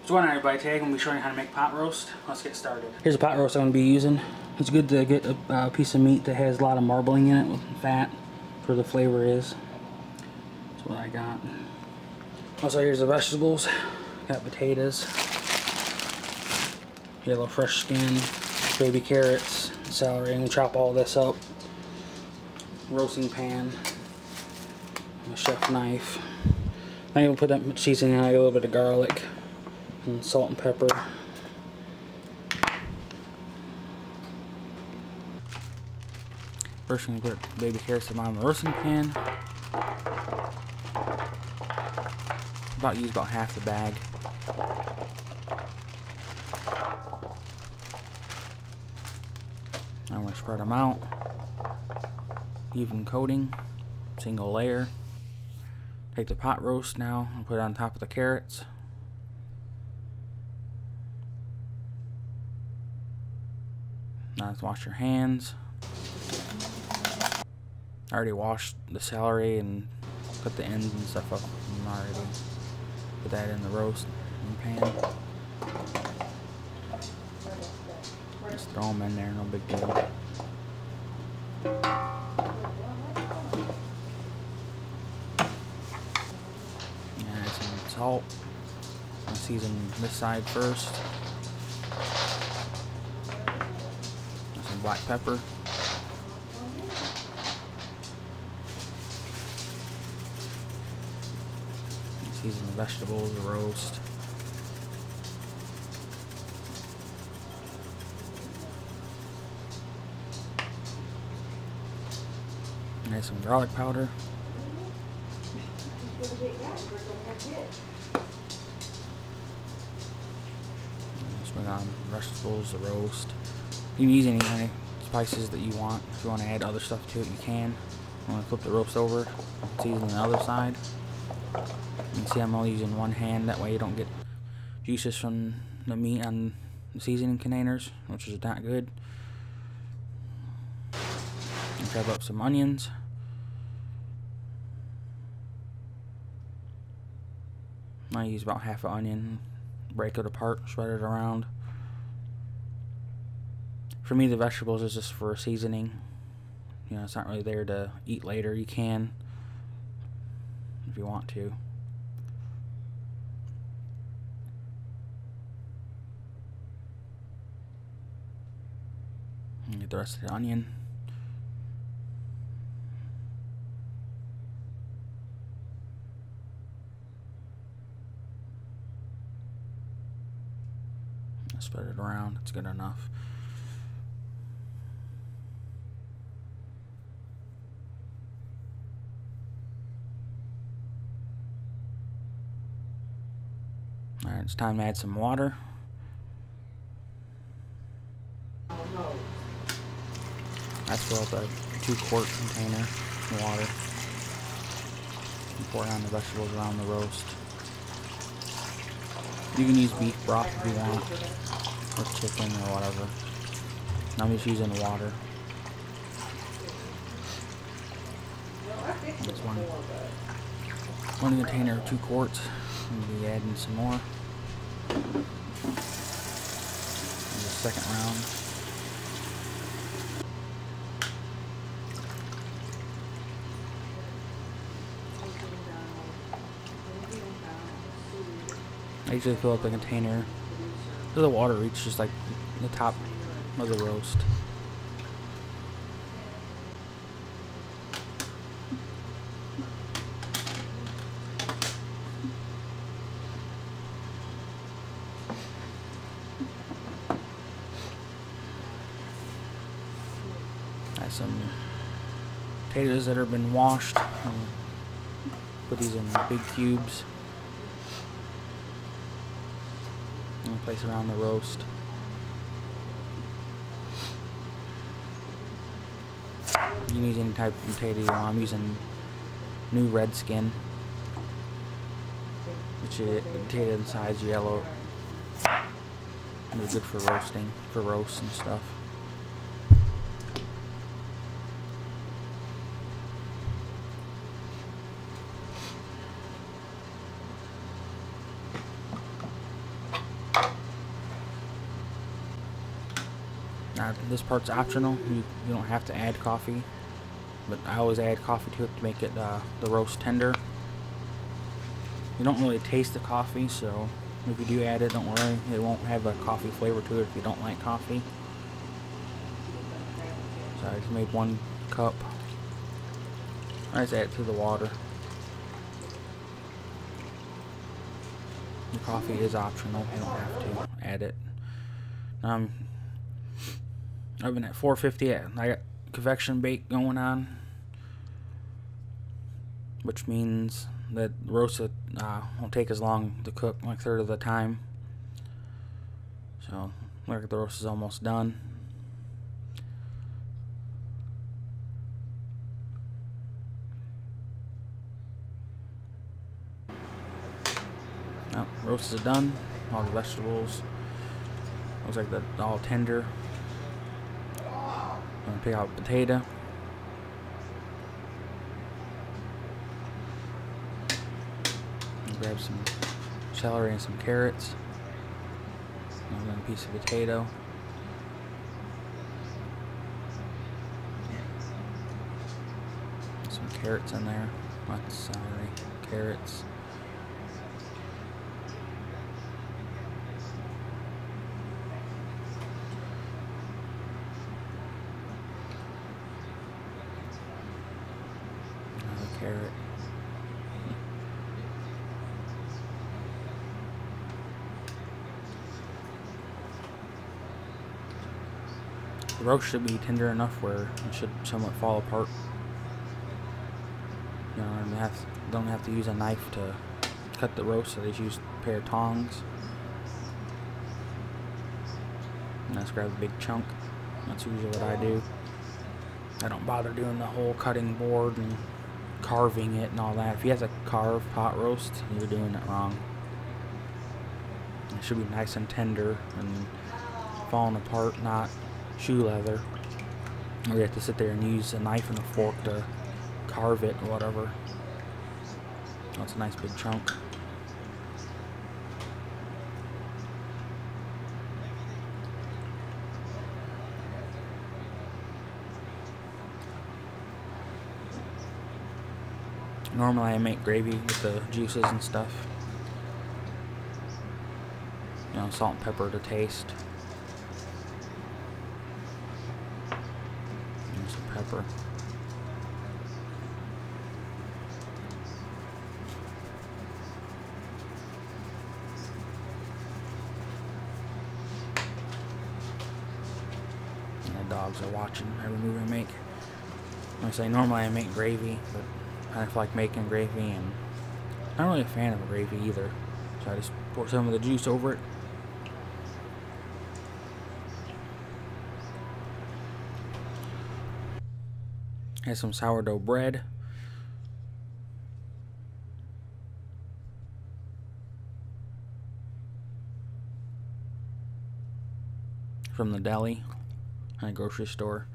What's going on, everybody? Today I'm going to be showing you how to make pot roast. Let's get started. Here's a pot roast I'm going to be using. It's good to get a piece of meat that has a lot of marbling in it with fat, where the flavor is. That's what I got. Also, here's the vegetables. Got potatoes, yellow fresh skin, baby carrots, celery. I'm going to chop all this up. Roasting pan, a chef knife. I'm going to put that seasoning on, a little bit of garlic and salt and pepper. First, I'm going to put baby carrots on the roasting pan. Use about half the bag. I'm going to spread them out. Even coating, single layer. Take the pot roast now and put it on top of the carrots. Now let's wash your hands. I already washed the celery and put the ends and stuff up already. Put that in the roast pan. Just throw them in there, no big deal. Add some salt. I'll season this side first. Some black pepper. Season the vegetables, the roast. Add some garlic powder. Swing on vegetables, the roast. You can use any kind of spices that you want. If you want to add other stuff to it, you can. I'm going to flip the roast over, season the other side. You can see I'm only using one hand, that way you don't get juices from the meat on the seasoning containers, which is not good. And chop up some onions. I use about half an onion, break it apart, spread it around. For me, the vegetables is just for seasoning. You know, it's not really there to eat later. You can, if you want to. And get the rest of the onion. Spread it around, it's good enough. Alright, it's time to add some water. I fill up a 2-quart container of water and pour it on the vegetables around the roast. You can use beef broth if you want, or chicken or whatever. I'm just using water. This one container of 2 quarts. I'm going to be adding some more. The second round. I usually fill up the container so the water reaches just like the top of the roast. Add some potatoes that have been washed. Put these in big cubes. And place around the roast. You can use any type of potato you want. I'm using new red skin, which is the potato inside's yellow. And they're good for roasting, for roasts and stuff. Now this part's optional. You don't have to add coffee, but I always add coffee to it to make it the roast tender. You don't really taste the coffee, so if you do add it, don't worry. It won't have a coffee flavor to it if you don't like coffee. So I just made 1 cup. I just add it to the water. The coffee is optional. You don't have to add it. I've been at 450. I got convection bake going on, which means that roast won't take as long to cook, like 1/3 of the time. So look, the roast is almost done. Now, roast is done. All the vegetables looks like they're all tender. I'm gonna pick out a potato. And grab some celery and some carrots. And then a piece of potato. Some carrots in there. Lots of celery, carrots. Carrot. The roast should be tender enough where it should somewhat fall apart. You know, and don't have to use a knife to cut the roast, so they just use a pair of tongs. And let's grab a big chunk. That's usually what I do. I don't bother doing the whole cutting board and carving it and all that. If you have to carve pot roast, you're doing it wrong. It should be nice and tender and falling apart, not shoe leather. Or you have to sit there and use a knife and a fork to carve it or whatever. That's a nice big chunk. Normally I make gravy with the juices and stuff. You know, salt and pepper to taste. And some pepper. And the dogs are watching every move I make. Like I say, normally I make gravy, but I feel like making gravy, and I'm not really a fan of gravy either, so I just pour some of the juice over it. Have some sourdough bread. From the deli and a grocery store.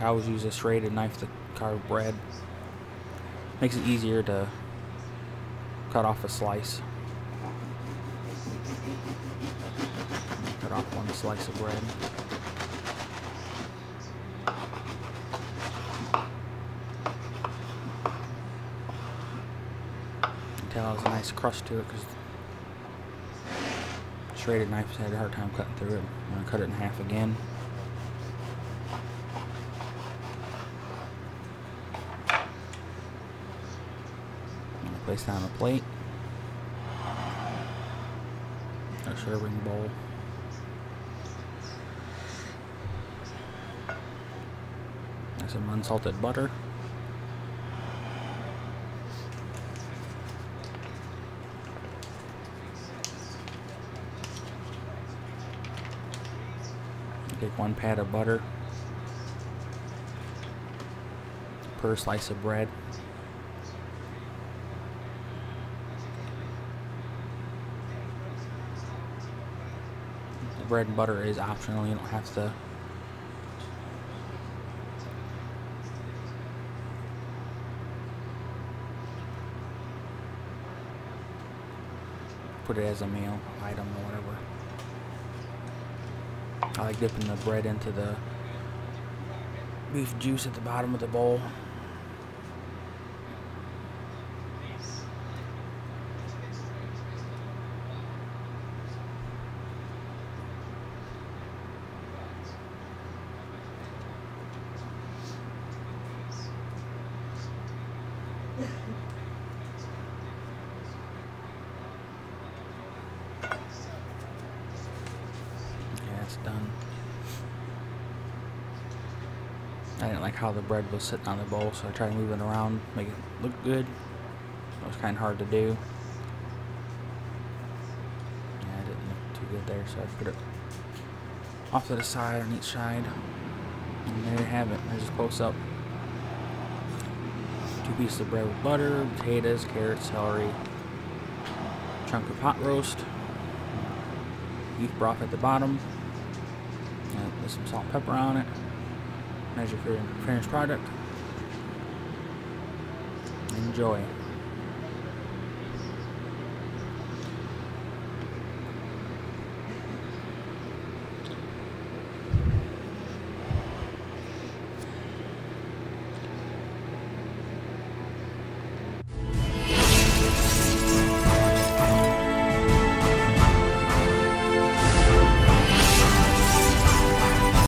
I always use a serrated knife to carve bread. Makes it easier to cut off a slice. Cut off 1 slice of bread. You can tell it has a nice crust to it because serrated knives had a hard time cutting through it. I'm going to cut it in half again. Place that on a plate, a serving bowl. And some unsalted butter. Take 1 pat of butter per slice of bread. bread and butter is optional. You don't have to. Put it as a meal item or whatever. I like dipping the bread into the beef juice at the bottom of the bowl. Done. I didn't like how the bread was sitting on the bowl, so I tried to move it around, make it look good. It was kind of hard to do. Yeah, it didn't look too good there, so I put it off to the side on each side. And there you have it. There's a close-up. 2 pieces of bread with butter, potatoes, carrots, celery, chunk of pot roast, beef broth at the bottom. With some salt and pepper on it. Measure for your finished product. Enjoy.